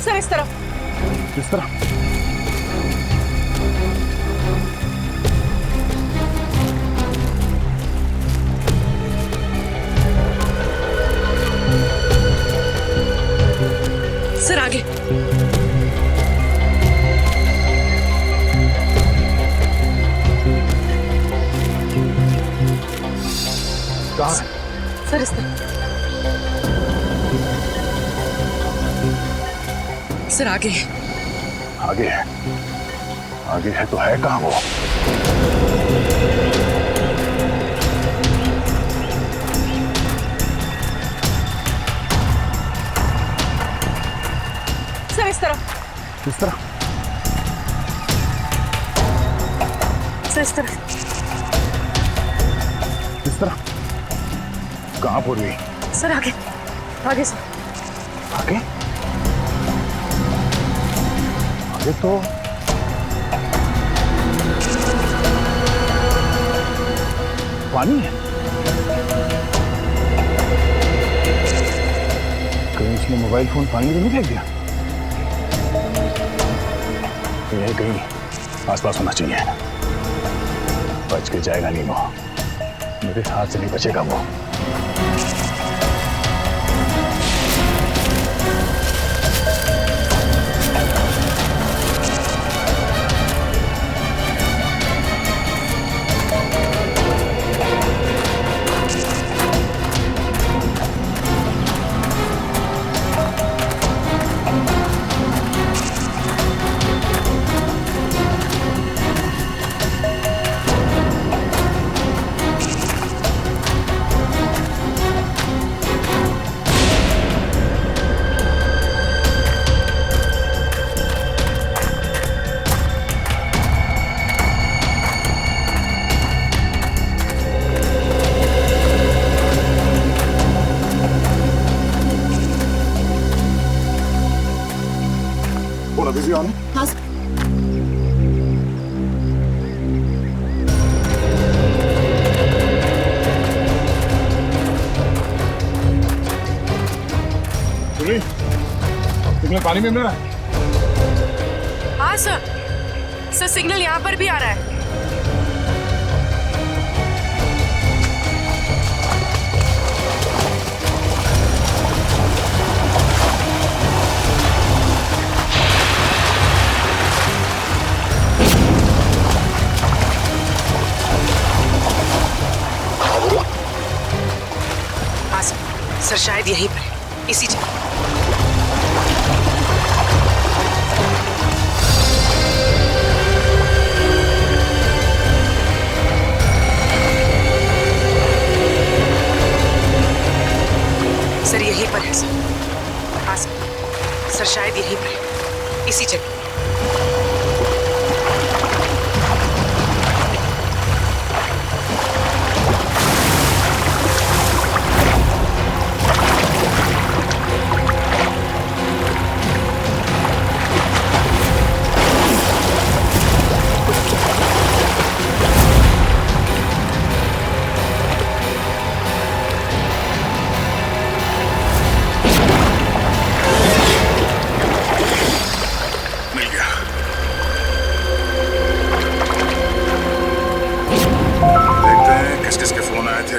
Sir इस तरफ। इस तरह? सर आगे। कहाँ? सर इस तरफ। सर आगे। आगे है? आगे है तो है कहाँ वो? सर इस तरफ। इस तरह? सर इस तरफ। इस तरह? कहाँ पूर्वी? सर आगे। आगे सर। आगे? आगे तो पानी है। कहीं इसने मोबाइल फोन पानी में तो नहीं फेंक दिया? यही कहीं आसपास होना चाहिए। बच के जाएगा नहीं वो, मेरे हाथ से नहीं बचेगा वो। Busy on? हाँ सर। सिग्नल पानी में मिल रहा है? हाँ सर। सर सिग्नल यहाँ पर भी आ रहा है। हाँ सर शायद यहीं पर है, इसी जगह। सर यहीं पर है सर। हाँ सर शायद यहीं पर है, इसी जगह।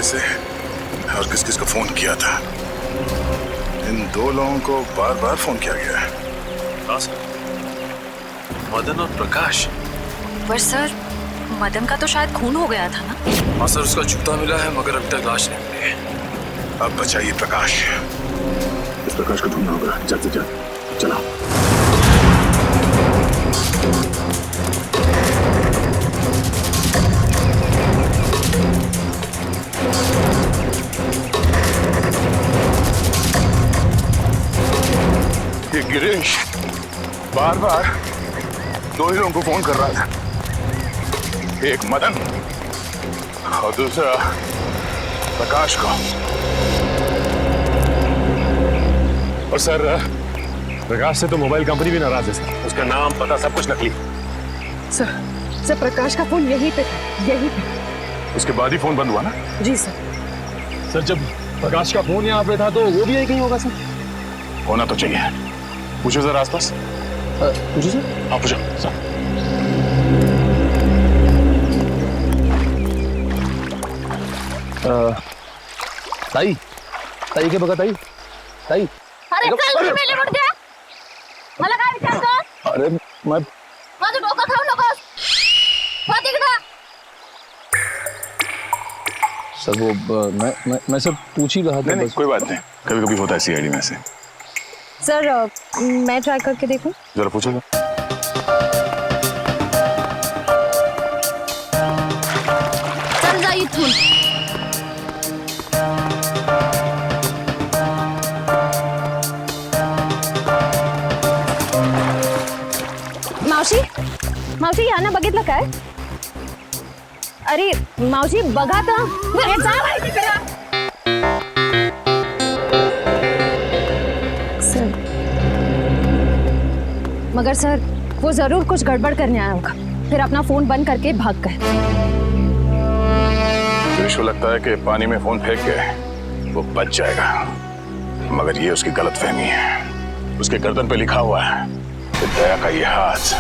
से और किस किस को फोन किया था। इन दो लोगों को बार बार फोन किया गया है। हाँ सर, मदन और प्रकाश। पर सर मदन का तो शायद खून हो गया था ना? हाँ सर, उसका जूता मिला है मगर अभी तक लाश नहीं मिली है। अब बचाइए प्रकाश। इस प्रकाश को ढूंढना होगा जल्द से जल्द। चलो। ये गिरीश बार बार दो ही लोगों को फोन कर रहा था, एक मदन और दूसरा प्रकाश को। और सर प्रकाश से तो मोबाइल कंपनी भी नाराज है सर। उसका नाम पता सब कुछ नकली। सर प्रकाश का फोन यहीं पे था, यहीं पे। उसके बाद ही फोन बंद हुआ ना? जी सर। सर जब प्रकाश का फोन यहाँ पे था तो वो भी यही कहीं होगा सर। होना तो चाहिए। पूछो जरा आसपास। पूछो सर। हाँ पूछो सर। ताई ताई के बघा ताई ताई। अरे चल मेले उठ गया. मला काय विचारतो? अरे मैं माझं डोकं खाऊ नकोस. हो तिकडं. सर वो मैं सब पूछ ही रहा था। नहीं, कोई बात नहीं, कभी कभी होता है सीआईडी में से। सर मैं ट्राई करके देखूं? जरा पूछो तो। चल जा इथून. मावशी मावशी यांना बघितलं काय? अरे मावशी बघा तर. अरे जा बाई तिकडं. सर मगर सर वो जरूर कुछ गड़बड़ करने आया होगा, फिर अपना फोन बंद करके भाग गए। गिरीश को लगता है कि पानी में फोन फेंक के वो बच जाएगा, मगर ये उसकी गलतफहमी है। उसके गर्दन पे लिखा हुआ है कि दया का ये हाथ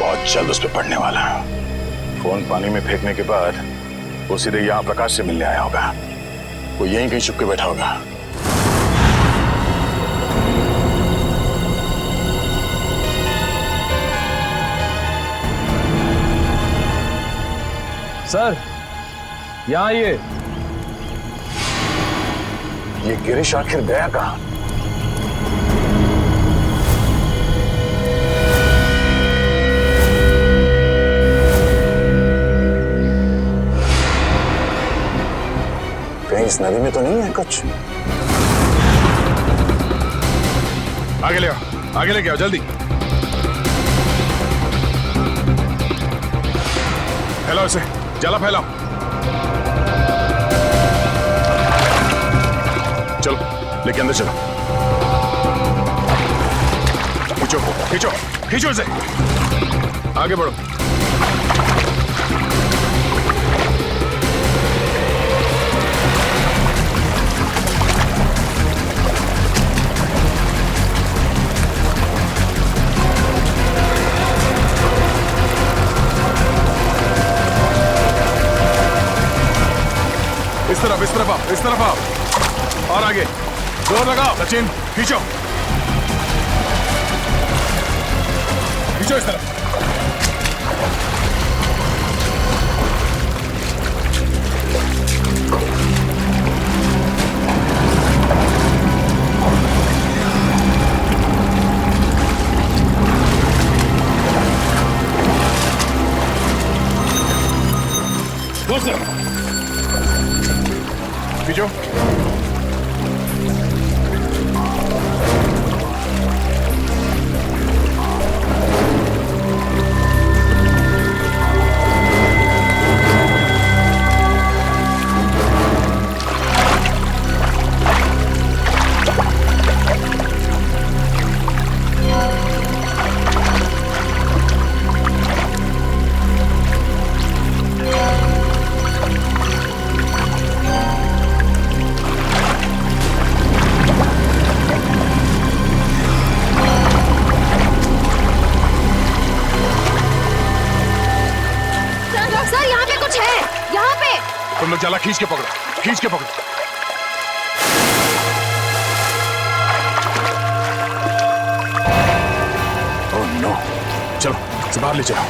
बहुत जल्द उस पर पड़ने वाला है। फोन पानी में फेंकने के बाद वो सीधे यहाँ प्रकाश से मिलने आया होगा। वो यहीं कहीं छुप के बैठा होगा। सर यहाँ आइए। ये गिरीश आखिर गया कहाँ? कहीं इस नदी में तो नहीं है कुछ? आगे ले आओ, आगे लेके आओ जल्दी। फैलाओ इसे, जला फैलाओ। चलो लेके अंदर चलो। खींचो खींचो खींचो इसे, आगे बढ़ो। इस तरफ आओ, इस तरफ आओ। और आगे जोर लगाओ सचिन, खींचो खींचो इस तरफ। खींचो। तुम लोग जाला खींच के पकड़ो, खींच के पकड़ो। ओह नो, चलो इसे बाहर ले चलो।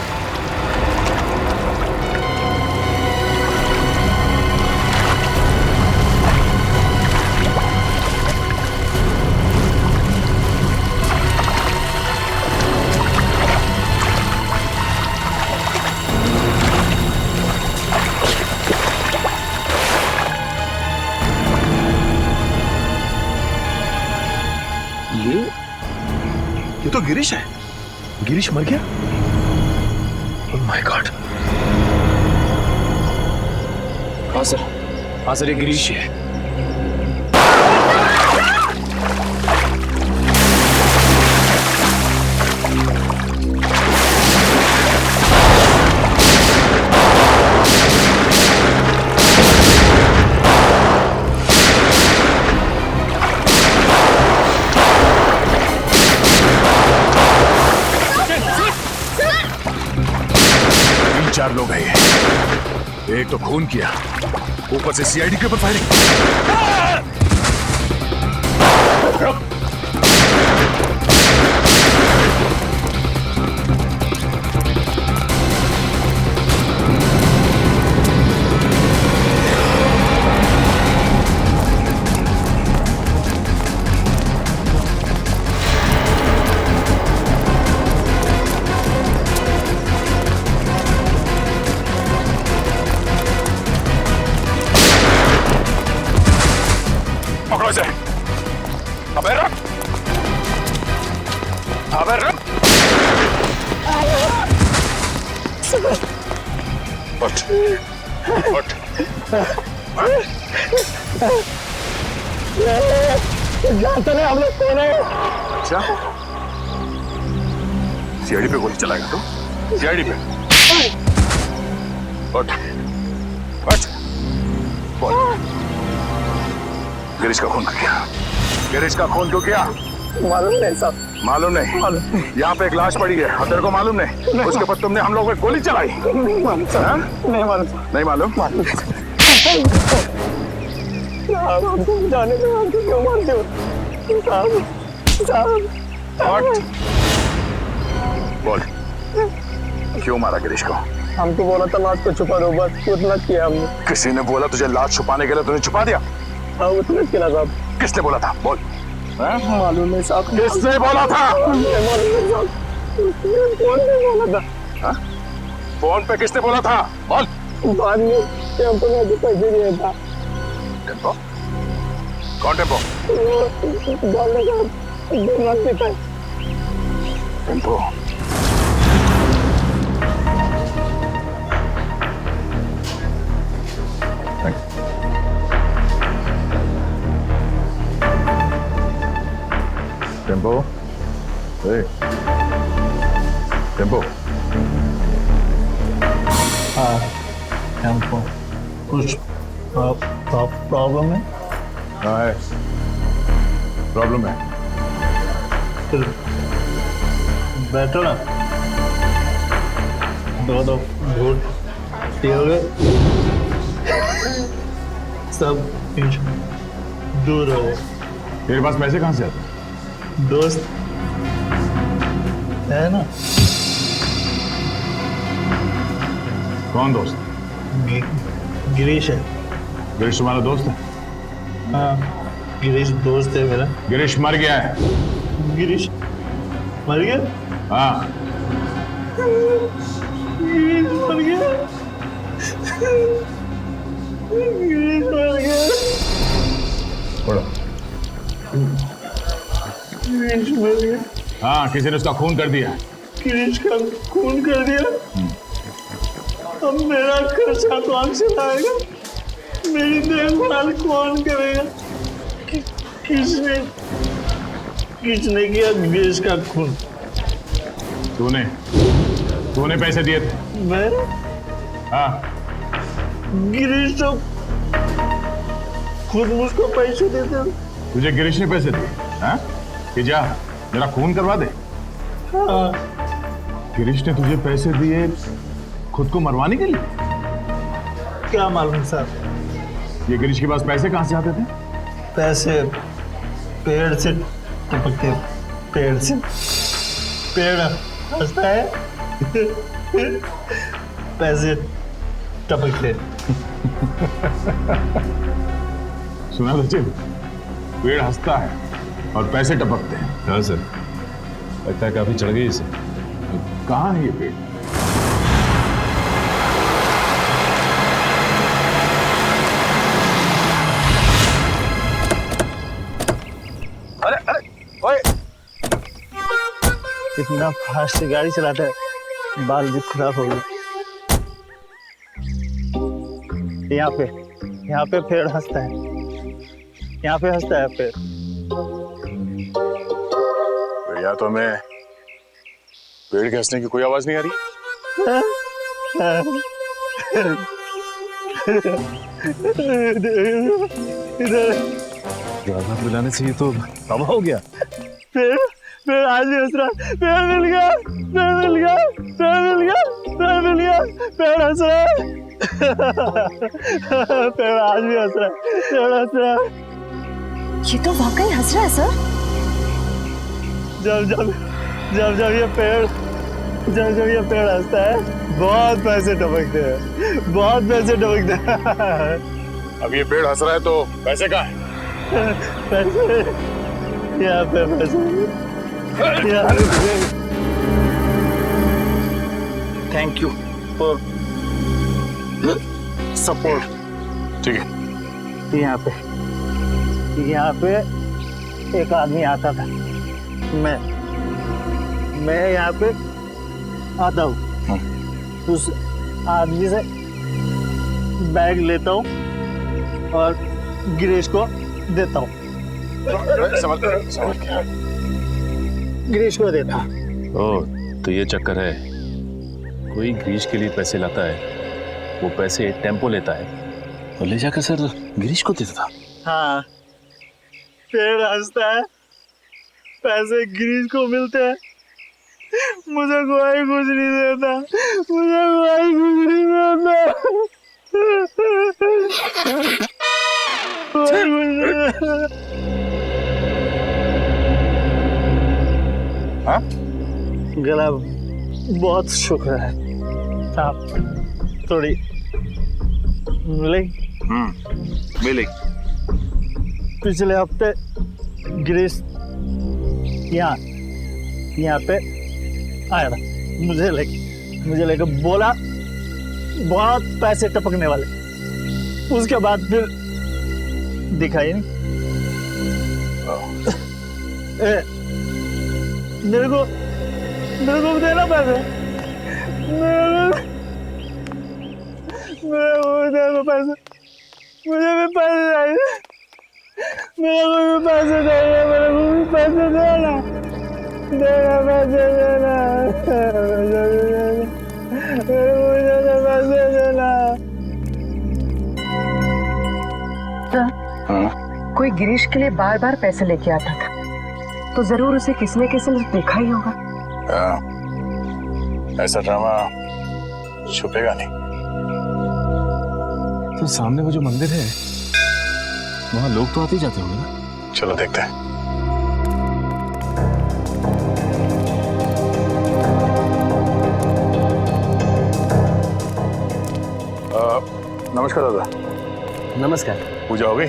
ये तो गिरीश है। गिरीश मर गया? Oh my God. हाँ सर ये गिरीश ही है। 4 लोग हैं ये। एक तो खून किया, ऊपर से सीआईडी के ऊपर फायरिंग। पकड़ो इसे। अबे रुक, अबे रुक। उठ, उठ। जानते नहीं हम लोग कौन है। अच्छा, सीआईडी पे गोली चलाएगा तू? सीआईडी पे? उठ, उठ। बोल, गिरीश का खून क्यों किया? गिरीश का खून क्यों किया? मालूम नहीं साहब। मालूम नहीं? यहाँ पे एक लाश पड़ी है और तेरे को मालूम नहीं? उसके ऊपर तुमने हम लोग पे गोली चलाई? नहीं मालूम साहब। नहीं मालूम। नहीं मालूम? साहब हमको जाने दो, हमको क्यों मारते हो साहब? साहब बोल, क्यों मारा गिरीश को? हमको बोला था लाश को छुपा दो, बस उतना किया हमने। किसी ने बोला तुझे लाश छुपाने के लिए, तूने छुपा दिया? हाँ उतना किया साहब। किसने बोला था? बोल। मालूम नहीं साहब। किसने बोला था? मालूम नहीं साहब। कौन ने बोला था? फोन पे किसने बोला था? बोल। बाद में टेम्पो ने भी पैसे दिया था। टेम्पो? कौन टेम्पो? बोलने का 2 लाख देता है। टेम्पो? टेम्पो? ए, टेम्पो? हाँ टेम्पो। कुछ प्रॉब्लम है? हाँ है, प्रॉब्लम है। फिर बैठो ना। दो घूट पियोगे, सब दूर हो गए। तेरे पास पैसे कहाँ से आते? दोस्त है ना? कौन दोस्त? गिरीश है। गिरीश तुम्हारा दोस्त है? हाँ गिरीश दोस्त है मेरा। गिरीश मर गया है। गिरीश मर गया? हाँ। गिरीश मर गया। गिरीश मर गया। पढ़ो। गिरीश मर गया। हाँ, किसी ने उसका खून कर दिया। गिरीश का खून कर दिया। अब मेरा खर्चा कौन चलाएगा? मेरी देखभाल कौन करेगा? किसने किया गिरीश का खून? तूने पैसे दिए थे? मैं? हाँ। गिरीश तो खुद मुझको पैसे देते। तुझे गिरीश ने पैसे दिए? हाँ? कि जा मेरा खून करवा दे। हाँ। गिरीश ने तुझे पैसे दिए खुद को मरवाने के लिए? क्या मालूम साहब। ये गिरीश के पास पैसे कहाँ से आते थे? पैसे पेड़ से टपकते। पेड़ से पेड़ हंसता है पैसे टपकते। सुना सचिन, पेड़ हंसता है और पैसे टपकते हैं। हाँ सर, लगता है काफी चढ़ गई इसे। कहाँ है ये पेड़? अरे अरे ओए, इतना फास्ट गाड़ी चलाता है, बाल भी खराब हो गए। यहाँ पे पेड़ हंसता है। यहाँ पे हंसता है पेड़। या तो हमें पेड़ के हंसने की कोई आवाज नहीं आ रही। ज्यादा बुलाने से ये तो तबाह हो गया। पेड़ आज भी हंस रहा। पेड़ मिल गया, पेड़ मिल गया, पेड़ मिल गया। पेड़ मिल गया, पेड़ हंस रहा है। पेड़ आज भी हंस रहा है, पेड़ हंस रहा है। ये तो वाकई हंस रहा है सर। जब ये पेड़ हंसता है, बहुत पैसे टपकते हैं, बहुत पैसे टपकते हैं। अब ये पेड़ हंस रहा है तो पैसे कहाँ हैं? पैसे यहाँ पे, पैसे यहाँ पे। Thank you for support. ठीक है। यहाँ पे एक आदमी आता था, मैं यहाँ पे आता हूँ, उस आदमी से बैग लेता हूँ और गिरीश को देता हूँ। समझ गया। गिरीश को देता हूँ। ओह, तो ये चक्कर है। कोई गिरीश के लिए पैसे लाता है, वो पैसे टेम्पो लेता है और ले जाकर सर गिरीश को देता था। हाँ, पेड़ हंसता है, पैसे गिरीश को मिलते हैं, मुझे कोई कुछ नहीं देता, मुझे कोई कुछ नहीं देता, कोई कुछ नहीं देता। हाँ? गला बहुत शुक्र है, आप थोड़ी मिलेगी। पिछले हफ्ते गिरीश यहाँ पे आया था, मुझे लेकर बोला बहुत पैसे टपकने वाले। उसके बाद फिर दिखाई नहीं। मेरे को भी देना पैसे, मुझे भी पैसे चाहिए, मेरे को भी पैसे चाहिए, मेरे को भी पैसे देना, पैसे देना, पैसे देना। हाँ? कोई गिरीश के लिए बार बार पैसे लेके आता था, तो जरूर उसे किसी न किसी ने देखा ही होगा। ऐसा ड्रामा छुपेगा नहीं। तो सामने वो जो मंदिर है, वहाँ लोग तो आते ही जाते होंगे ना? चलो देखते हैं। नमस्कार दादा। नमस्कार। पूजा हो गई?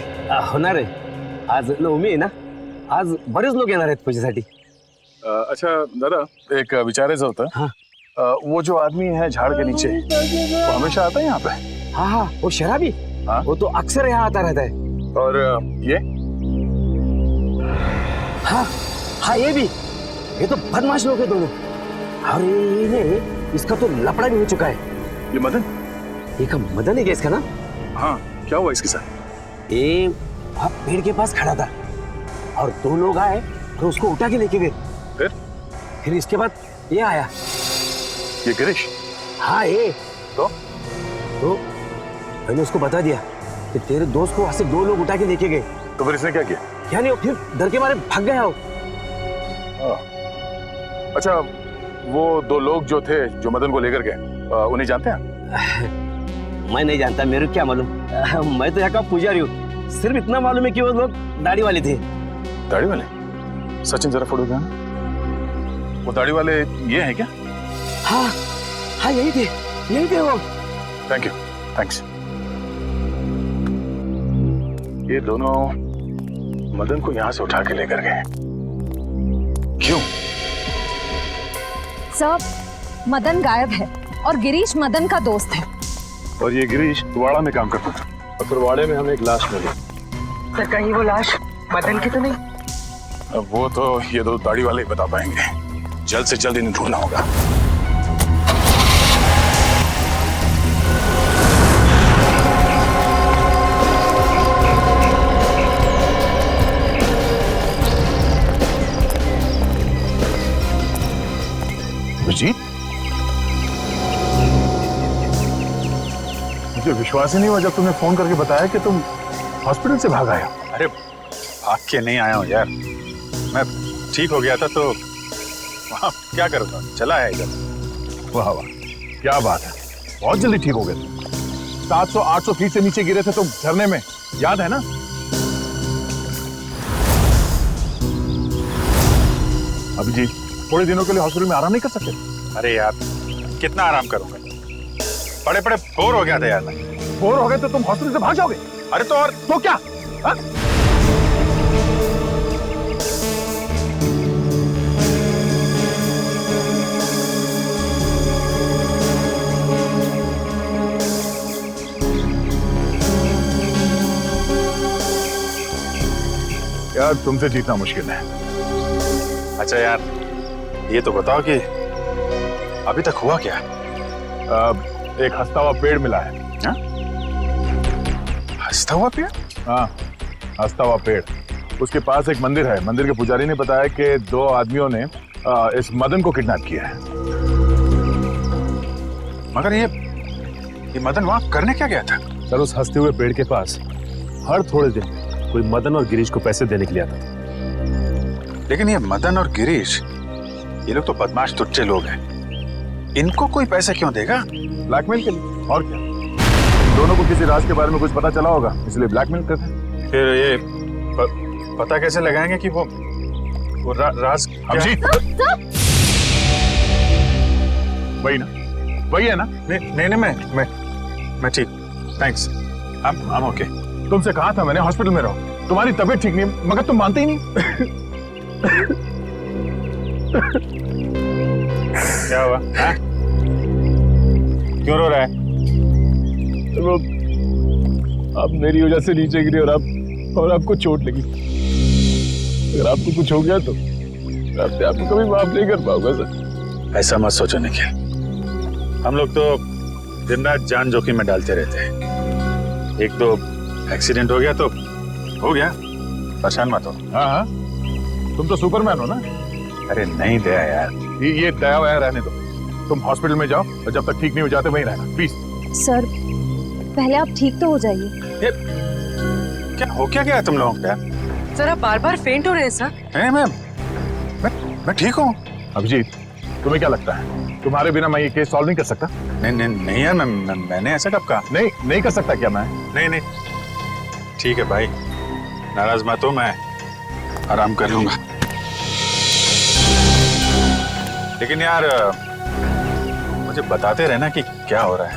होणार आहे, आज नवमी आहे ना, आज बरेच लोक येणार आहेत पूजेसाठी। अच्छा दादा, एक विचारायचं होतं। हाँ। वो जो आदमी है झाड़ के नीचे, वो हमेशा आता है यहाँ पे? हाँ हाँ, वो शराबी। हाँ? वो तो अक्सर यहाँ आता रहता है। और ये? हाँ हाँ, ये भी, ये तो बदमाश लोग हैं दोनों। अरे इसका तो लफड़ा भी हो चुका है। ये मदन? ये का मदन है क्या इसका नाम? हाँ, क्या हुआ इसके साथ? ये वहाँ पेड़ के पास खड़ा था और दो लोग आए और उसको उठा के लेके गए। फिर इसके बाद ये आया। ये गिरीश? हाँ ये तो मैंने उसको बता दिया कि तेरे दोस्त को वहां से दो लोग उठा के लेके गए। तो फिर इसने क्या किया? क्या नहीं, फिर डर के मारे भाग गया वो। अच्छा, वो दो लोग जो थे जो मदन को लेकर गए, उन्हें जानते हैं? मैं नहीं जानता, मेरे को क्या मालूम। मैं तो यहाँ का पुजारी हूँ। सिर्फ इतना मालूम है कि वो लोग दाढ़ी वाले थे। दाढ़ी वाले? सचिन जरा फोटो देना। वो दाढ़ी वाले ये हैं क्या? हाँ हाँ, यही थे वो। Thank you, thanks. ये दोनों मदन को यहाँ से उठा के लेकर गए, क्यों? सब मदन गायब है और गिरीश मदन का दोस्त है। और ये गिरीश वाड़ा में काम करता था, और फिर वाड़े में हमें एक लाश मिली। तो कहीं वो लाश मदन की तो नहीं? अब वो तो ये दो दाढ़ी वाले ही बता पाएंगे। जल्द से जल्द इन्हें ढूंढना होगा। जी, मुझे विश्वास ही नहीं हुआ जब तुमने फोन करके बताया कि तुम हॉस्पिटल से भाग आए हो। अरे भाग के नहीं आया हूँ यार, मैं ठीक हो गया था तो वहाँ क्या करूँगा, चला आया इधर। वाह वाह, क्या बात है, बहुत जल्दी ठीक हो गए। 700-800 फीट से नीचे गिरे थे तुम झरने में, याद है ना? अभिजीत, थोड़े दिनों के लिए हॉस्पिटल में आराम नहीं कर सकते? अरे यार कितना आराम करूंगा, पड़े पड़े बोर हो गया था यार। बोर हो गए तो तुम हॉस्पिटल से भाग जाओगे? अरे तो और तो क्या हा? यार तुमसे जीतना मुश्किल है। अच्छा यार ये तो बताओ कि अभी तक हुआ क्या? एक हंसता हुआ पेड़ मिला है। हाँ? हंसता हुआ पेड़? हाँ, हंसता हुआ पेड़। उसके पास एक मंदिर है। मंदिर के पुजारी ने बताया कि 2 आदमियों ने इस मदन को किडनैप किया है। मगर ये मदन वहां करने क्या गया था? सर उस हंसते हुए पेड़ के पास हर थोड़े दिन में कोई मदन और गिरीश को पैसे देने के लिए आता था। लेकिन ये मदन और गिरीश, ये लोग तो बदमाश तुच्चे लोग हैं, इनको कोई पैसे क्यों देगा? ब्लैकमेल के लिए, और क्या? दोनों को किसी राज के बारे में कुछ पता चला होगा, इसलिए ब्लैकमेल करते हैं। फिर ये पता कैसे लगाएंगे कि वो राज अभिजीत, वही ना, वही है ना? नहीं मैं ठीक, थैंक्स, I'm ओके। तुमसे कहा था मैंने हॉस्पिटल में रहो, तुम्हारी तबीयत ठीक नहीं, मगर तुम मानते ही नहीं। क्या हुआ? क्यों रो रहा है? वो आप मेरी वजह से नीचे गिरे और आपको चोट लगी। अगर आपको कुछ हो गया तो मैं अपने आप को कभी माफ नहीं कर पाऊंगा सर। ऐसा मत सोचो निखिल, हम लोग तो दिन रात जान जोखिम में डालते रहते हैं। एक दो एक्सीडेंट हो गया तो हो गया, परेशान मत हो। हाँ हाँ, तुम तो सुपरमैन हो ना। अरे नहीं दया यार, ये दया वया रहने दो, तुम हॉस्पिटल में जाओ और जब तक ठीक नहीं हो जाते वहीं रहना प्लीज। सर पहले आप ठीक तो हो जाइए। क्या हो क्या गया तुम लोगों को यार? सर आप बार बार फेंट हो रहे हैं सर। नहीं मैं ठीक हूँ। अभिजीत, तुम्हें क्या लगता है तुम्हारे बिना मैं ये केस सॉल्व नहीं कर सकता? नहीं यार, मैंने ऐसा कब कहा? नहीं कर सकता क्या मैं? नहीं ठीक है भाई, नाराज मत हो, मैं आराम कर लूंगा। लेकिन यार मुझे बताते रहना कि क्या हो रहा है।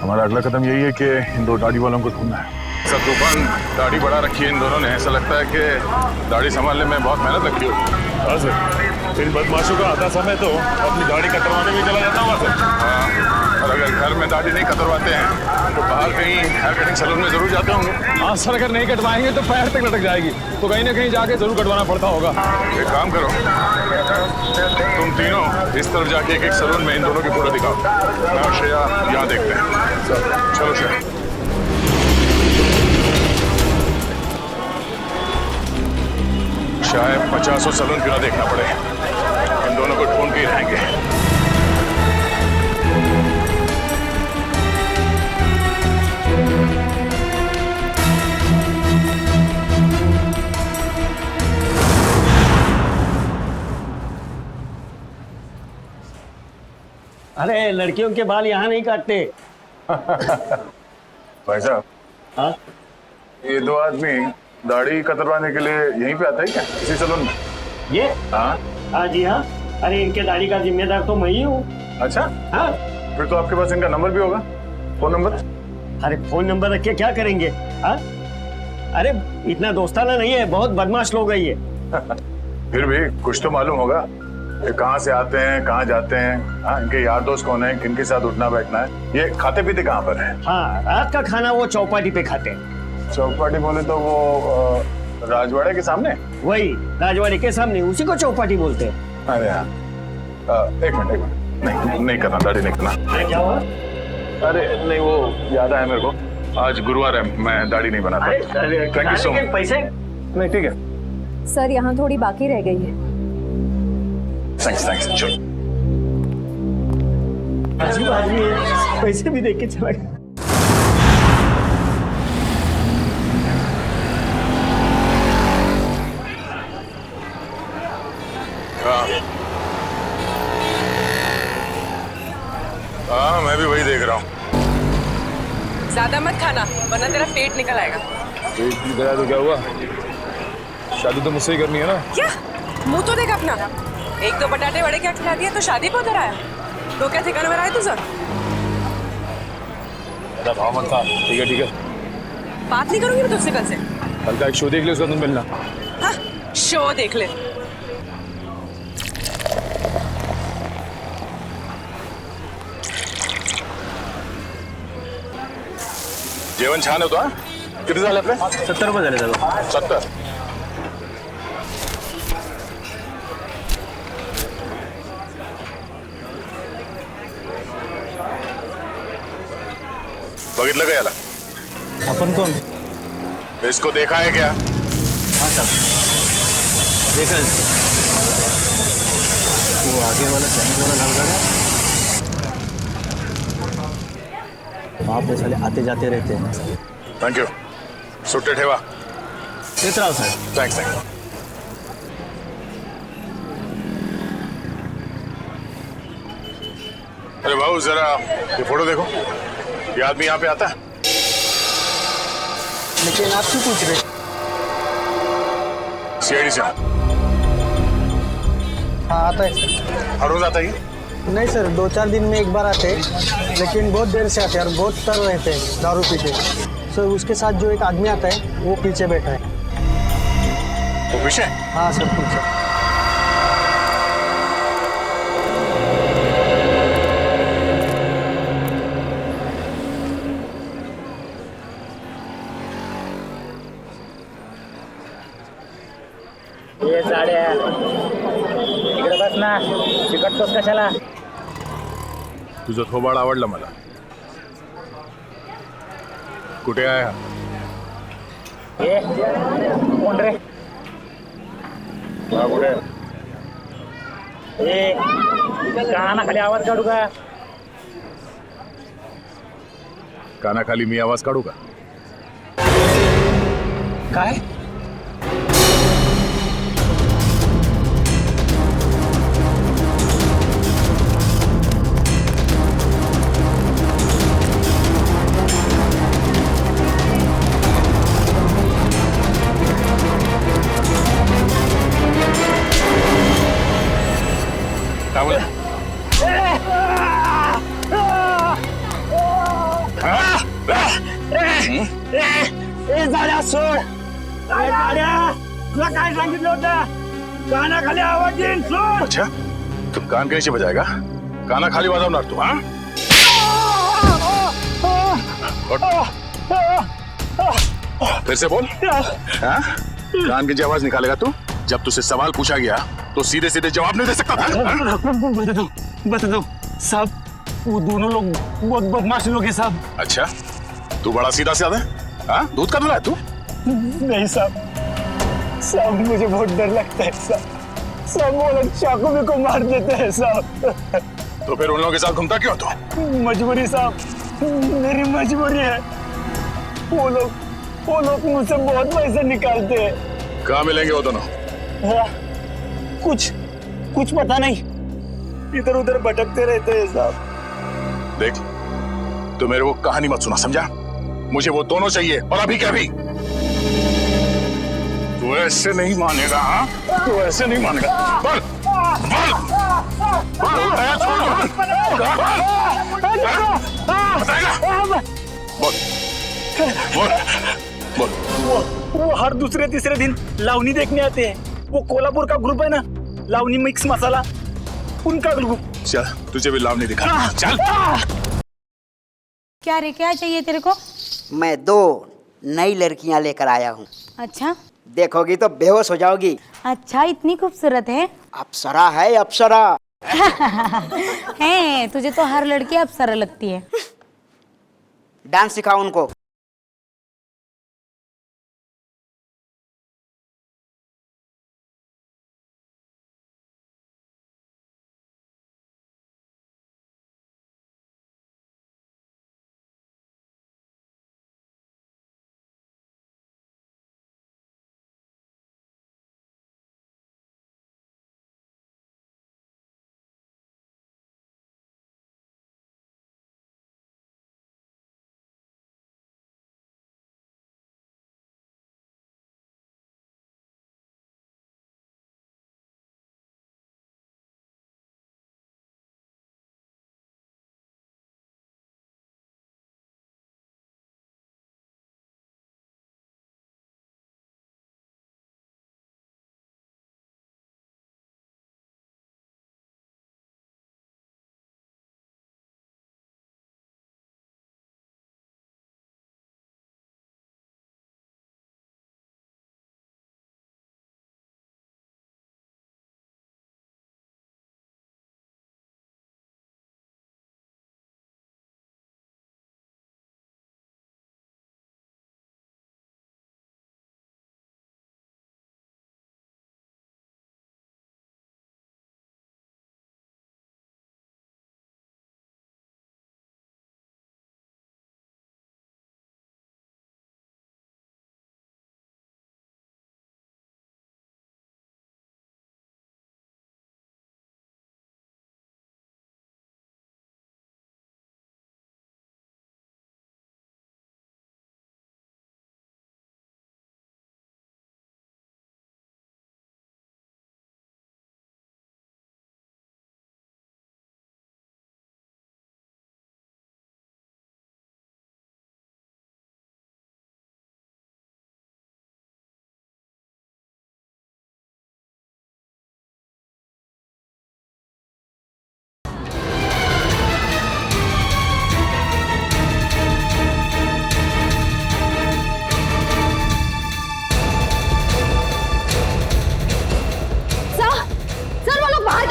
हमारा अगला कदम यही है कि इन 2 दाढ़ी वालों को ढूंढना है। सब तूफान दाढ़ी बढ़ा रखी है इन दोनों ने, ऐसा लगता है कि दाढ़ी संभालने में बहुत मेहनत लगती होगी। इन बदमाशों का आधा समय तो अपनी दाढ़ी कतरवाने में चला जाता होगा सर। हाँ, और अगर घर में दाढ़ी नहीं कतरवाते हैं तो बाहर कहीं हेयर कटिंग सैलून में जरूर जाते होंगे। हाँ सर, अगर नहीं कटवाएंगे तो पैर तक लटक जाएगी, तो कहीं ना कहीं जाके जरूर कटवाना पड़ता होगा। एक काम करो, तुम तीनों इस तरफ जाके एक सैलून में इन दोनों की फोटो दिखाओ, मैं और श्रेया यहाँ देखते हैं। चलो श्रेया। शायद 50 सैलून क्यों ना देखना पड़े, इन दोनों को ढूंढ के ही रहेंगे। अरे लड़कियों के बाल यहाँ नहीं काटते। भाई साहब, हाँ ये 2 आदमी दाढ़ी कतरवाने के लिए यहीं पे आता है क्या, इसी सैलून में? ये हाँ हाँ जी हाँ, अरे इनके दाढ़ी का जिम्मेदार तो मैं ही हूँ। अच्छा, हाँ फिर तो आपके पास इनका नंबर भी होगा, फोन नंबर? अरे फोन नंबर रख के क्या करेंगे? हाँ अरे इतना दोस्ताना नहीं है, बहुत बदमाश लोग हैं ये। फिर भी कुछ तो मालूम होगा कि कहाँ से आते हैं, कहाँ जाते हैं। हाँ, इनके यार दोस्त कौन है, किनके साथ उठना बैठना है, ये खाते पीते कहाँ पर है? हाँ रात का खाना वो चौपाटी पे खाते हैं। चौपाटी बोले तो वो राजवाड़े के सामने? वही राजवाड़े के सामने, उसी को चौपाटी बोलते हैं। अरे हाँ, एक मिनट नहीं करना, दाढ़ी नहीं करना। अरे क्या हुआ? अरे नहीं, वो याद आया मेरे को, आज गुरुवार है, मैं दाढ़ी नहीं बनाता। Thank you so much. पैसे नहीं ठीक है सर यहाँ थोड़ी बाकी रह गई है। थैंक्स। चलो अजीब आदमी है, पैसे भी देके चला गया। हाँ मैं भी वही देख रहा हूँ। ज्यादा मत खाना वरना तेरा पेट निकल आएगा। पेट की तरह तो क्या हुआ, शादी तो मुझसे ही करनी है ना। क्या मुंह तो देख अपना, एक दो बटाटे वड़े क्या खिला दिया तो शादी पे उधर आया। तो क्या ठिकाना में रहा है तुझा? मेरा भाव मत था। ठीक है ठीक है, बात नहीं करूंगी मैं तुझसे कल से। कल का एक शो देख ले, उसका तुम मिलना। हाँ शो देख ले। जेवण छान होतो हा? किती झाले आपले? 70 रुपये झाले दादा. 70. बघितलं का याला? अपन कौन? इसको देखा है क्या? हाँ साहब देखा है. वो आगे वाला चाइनीज वाला लड़का है, वहाँ पे साले आते जाते रहते हैं. Thank you. सुट्टे ठेवा. देख रहा हूँ सर. Thanks thanks. अरे भाऊ जरा ये फोटो देखो. ये आदमी यहाँ पे आता है? लेकिन आप क्यों पूछ रहे? सीआईडी से. हाँ आता है सर. हर रोज आता है? नहीं सर, 2-4 दिन में एक बार आते हैं, लेकिन बहुत देर से आते हैं और बहुत तर रहते हैं दारू पी के. सर उसके साथ जो एक आदमी आता है वो पीछे बैठा है. वो पीछे? हाँ सर पीछे. ये साड्या इकडे बस ना, चिकटतोस कशाला? तुझं थोबाड आवडलं मला. कुठे आहे हा? ये कोण रे? हा कुठे? ए कानाखाली आवाज काढू का? कानाखाली मी आवाज काढू का? काय? काय बोला? ए झाड्या सोड. ए झाड्या, तुला काय सांगितलं होतं? कानाखाली आवाज येईल, सोड. अच्छा तू कान के नीचे बजाएगा? काना खाली वाजवणार तू? हाँ फिर से बोल. हाँ कान की आवाज निकालेगा तू? जब तुझसे सवाल पूछा गया तो सीधे सीधे जवाब नहीं दे सकता था? बता दो साहब, वो दोनों लोग बहुत बदमाश लोग हैं साहब. अच्छा तू बड़ा सीधा साधा है? हाँ दूध का दूल्हा है तू? नहीं साहब, साहब मुझे बहुत डर लगता है साहब. सब वो लोग चाकू में को मार देते हैं साहब. तो फिर उन लोगों के साथ घूमता क्यों तू? मजबूरी साहब, मेरी मजबूरी है. वो लोग मुझसे बहुत पैसे निकालते हैं. कहाँ मिलेंगे वो दोनों? हाँ, कुछ पता नहीं, इधर उधर भटकते रहते हैं साहब. देख तू मेरे को कहानी मत सुना, समझा? मुझे वो दोनों चाहिए और अभी क्या अभी. तू ऐसे नहीं मानेगा. हाँ तू ऐसे नहीं मानेगा. बोल बोल बोल. बताएगा बोल बोल बोल. वो हर दूसरे तीसरे दिन लावनी देखने आते हैं. वो कोल्हापुर का ग्रुप है ना, लावनी मिक्स मसाला, उनका ग्रुप. चल तुझे भी लावनी दिखा. चल. क्या रे, क्या चाहिए तेरे को? मैं 2 नई लड़कियां लेकर आया हूँ. अच्छा देखोगी तो बेहोश हो जाओगी. अच्छा, इतनी खूबसूरत है? अप्सरा है अप्सरा. है, तुझे तो हर लड़की अप्सरा लगती है. डांस सिखाओ उनको.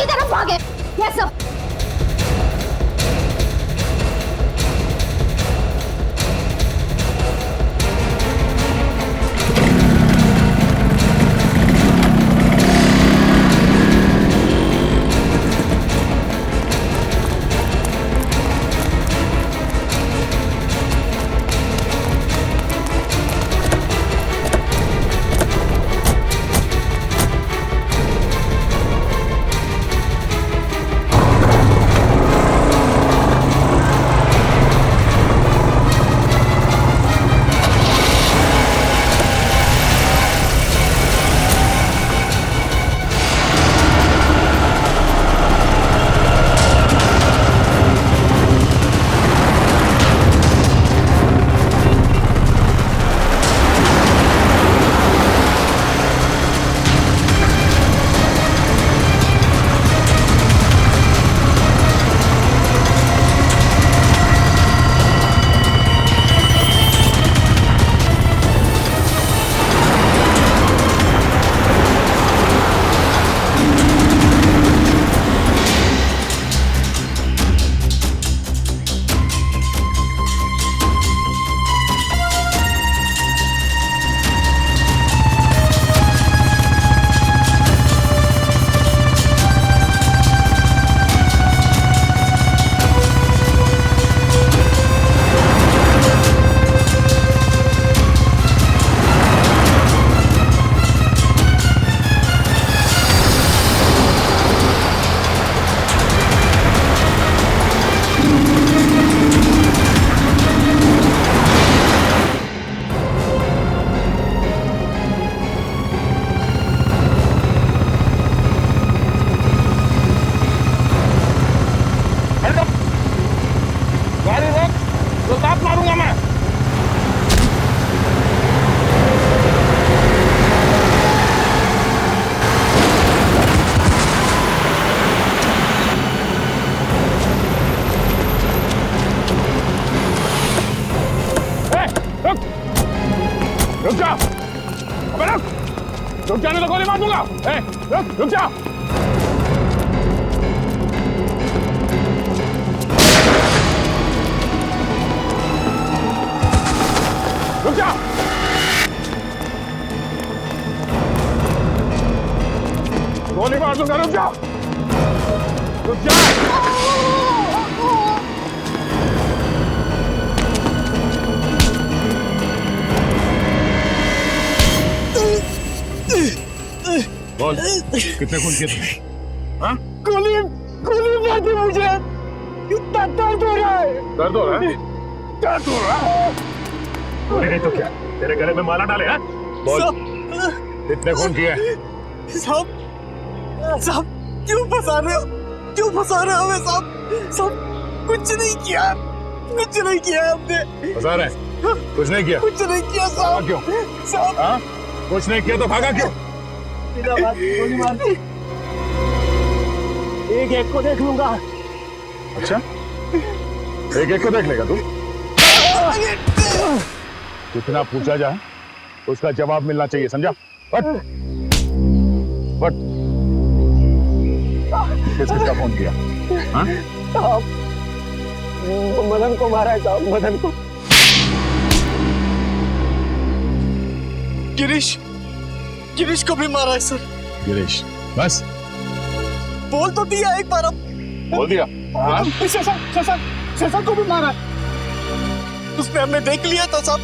की तरफ भागे। ये सब रुक जा, अबे रुक जाने तो गोली मार दूंगा। रुक जा। रुक जा। गोली मार दूंगा, रुक जा। रुक जा। बोल, कितने खून किए थे? हाँ? गोली मार दी मुझे। इतना दर्द हो रहा है। दर्द हो रहा है? दर्द हो रहा है? गोली नहीं तो क्या? तेरे गले में माला डाले हैं? बोल, कितने खून किए? साहब, क्यों फंसा रहे हो? क्यों फंसा रहे हो हमें साहब? साहब, कुछ नहीं किया हमने। फंसा रहे? कुछ नहीं किया? कुछ नहीं किया साहब। क्यों? साहब, हाँ? कुछ नहीं किया तो भागा क्यों? बिना बात गोली मार दी। एक को देख लूंगा। अच्छा, एक को देख लेगा तू? जितना पूछा जाए उसका जवाब मिलना चाहिए, समझा? बट किसका फोन किया? हाँ? मदन को मारा है साहब, मदन को। गिरीश को भी मारा है सर। गिरीश, बस बोल तो दिया एक बार। अब बोल दिया। हाँ? शशा को भी मारा है। उसने हमने देख लिया था साहब,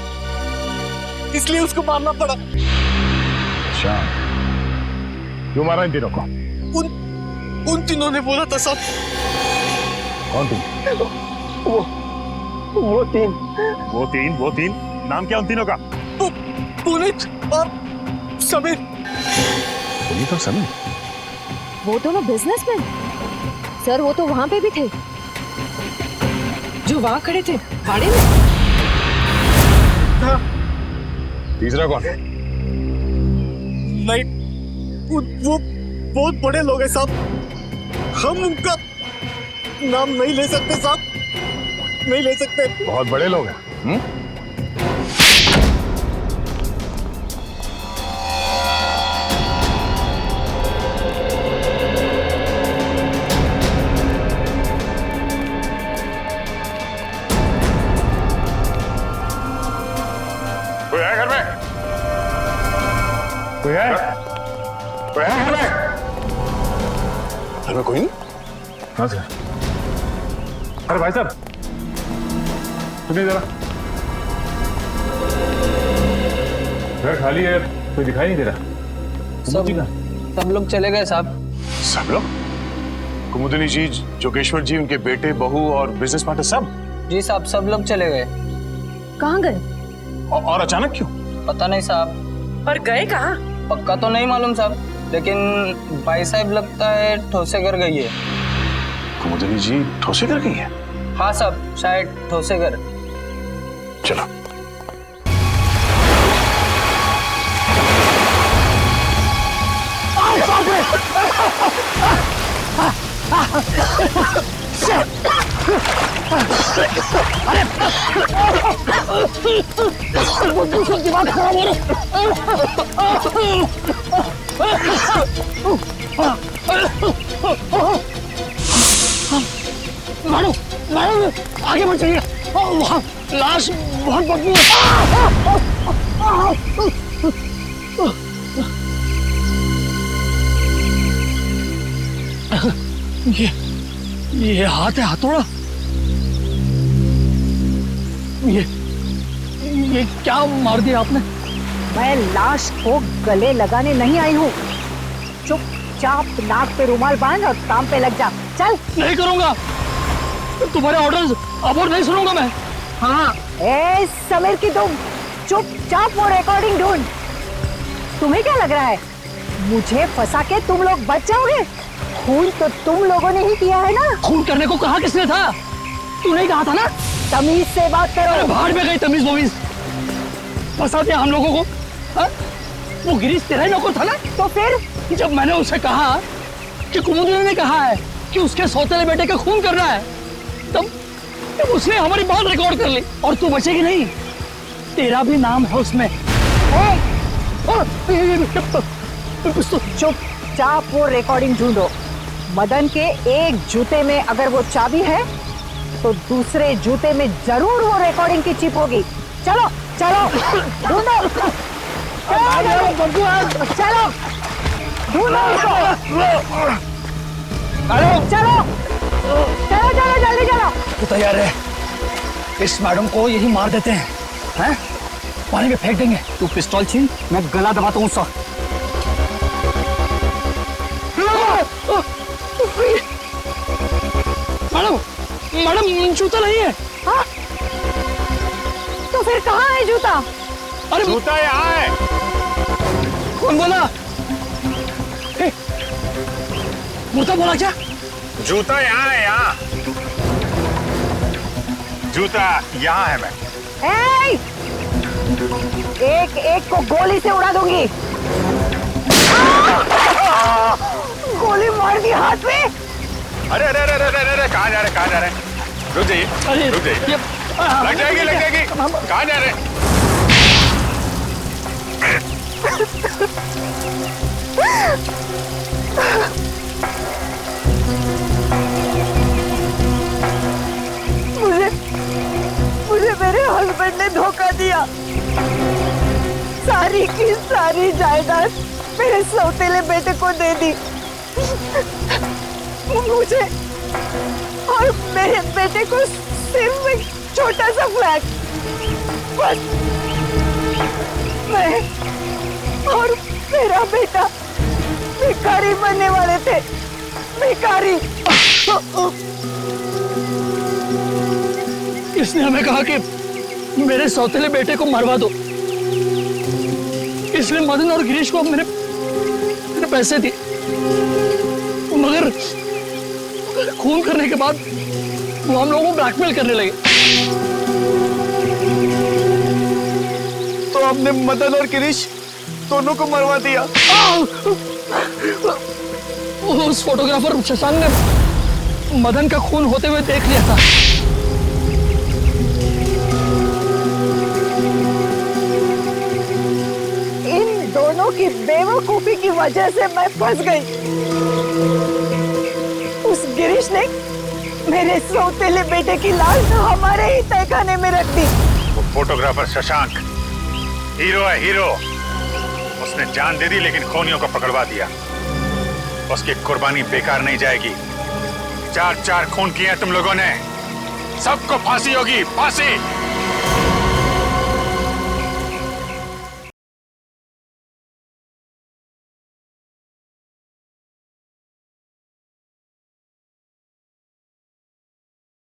इसलिए उसको मारना पड़ा। अच्छा, क्यों मारा इन तीनों को? उन तीनों ने बोला था साहब। कौन तीन? वो तीन। नाम क्या उन तीनों का? पुनीत और समीर। पुनीत और समीर? वो दोनों बिजनेसमैन सर, वो तो वहां पे भी थे जो वहां खड़े थे भाड़े में। हाँ। तीसरा कौन? नहीं, वो बहुत बड़े लोग हैं साहब, हम उनका नाम नहीं ले सकते साहब, नहीं ले सकते। बहुत बड़े लोग हैं। कोई नहीं? हाँ सर। अरे भाई साहब सुनिए जरा, घर खाली है, कोई दिखाई नहीं दे रहा। सब लोग चले गए साहब। सब लोग? कुमुदिनी जी, जोगेश्वर जी, उनके बेटे, बहू और बिजनेस पार्टनर सब? जी साहब, सब लोग चले गए। कहाँ गए? और अचानक क्यों? पता नहीं साहब। और गए कहाँ? पक्का तो नहीं मालूम साहब, लेकिन भाई साहब लगता है ठोसेगर गई है। कुमुदिनी जी ठोसेगर गई है? हाँ साहब, शायद ठोसेगर। चलो। दिमाग खराब हो मारो मारो, आगे बढ़ जाइए। वहाँ लाश बहुत बदबू ये हाथ है हथौड़ा। ये क्या मार दिया आपने? मैं लाश को गले लगाने नहीं आई हूँ। चुपचाप नाक पे रुमाल बांध और काम पे लग जा। चल। नहीं करूंगा, तुम्हारे ऑर्डर्स अब और नहीं सुनूंगा मैं। हाँ, ए समीर की तुम चुपचाप वो रिकॉर्डिंग ढूंढ। तुम्हें क्या लग रहा है मुझे फंसा के तुम लोग बच जाओगे? खून तो तुम लोगों ने ही किया है ना। खून करने को कहा किसने था? तूने ही कहा था ना। तमीज से बात करो। अरे भाड़ में गई तमीज वमीज, फंसा दिया हम लोगों को। हा? वो गिरीश तेरा ही नौकर था ना। तो फिर जब मैंने उसे कहा कि कुमुदिनी ने कहा है कि उसके सौतेले बेटे का खून करना है, तब उसने हमारी बात रिकॉर्ड कर ली। और तू बचेगी नहीं, तेरा भी नाम है उसमें। चुपचाप वो रिकॉर्डिंग ढूंढो। मदन के एक जूते में अगर वो चाबी है तो दूसरे जूते में जरूर वो रिकॉर्डिंग की चिप होगी। चलो चलो ढूंढो, चलो ढूंढो उसको। चलो चलो चलो जल्दी चलो। तू तैयार है? इस मैडम को यही मार देते हैं, हैं? पानी में फेंक देंगे। तू पिस्तौल छीन, मैं गला दबाता हूँ उसका। मैडम मैडम जूता नहीं है। हाँ? तो फिर कहाँ है जूता? अरे जूता यहाँ है। कौन बोला? मुर्दा बोला क्या? जूता यहाँ है, यहाँ जूता यहाँ है। मैं एक एक को गोली से उड़ा दूंगी। गोली मार दी हाथ में। अरे अरे अरे अरे अरे कहाँ जा रहे, कहाँ जा रहे? रुक जाइए, रुक जाइए। लग जाएगी, लग जाएगी। कहाँ जा रहे? मुझे मेरे हस्बैंड ने धोखा दिया। सारी की सारी जायदाद मेरे सौतेले बेटे को दे दी। मुझे और मेरे बेटे को सिर्फ एक छोटा सा फ्लैट। बस मैं और मेरा बेटा भिखारी बनने वाले थे। भिखारी। इसने हमें कहा कि मेरे सौतेले बेटे को मरवा दो। इसने मदन और गिरीश को मेरे पैसे दिए, मगर खून करने के बाद वो हम लोगों को ब्लैकमेल करने लगे। तो आपने मदन और गिरीश दोनों को मरवा दिया। उस फोटोग्राफर शशांक ने मदन का खून होते हुए देख लिया था। इन दोनों की बेवकूफी की वजह से मैं फंस गई। उस गिरीश ने मेरे सौतेले बेटे की लाश हमारे ही तहखाने में रख दी। वो फोटोग्राफर शशांक हीरो है, हीरो। उसने जान दे दी लेकिन खूनियों को पकड़वा दिया। उसकी कुर्बानी बेकार नहीं जाएगी। 4-4 खून किए तुम लोगों ने, सबको फांसी होगी, फांसी।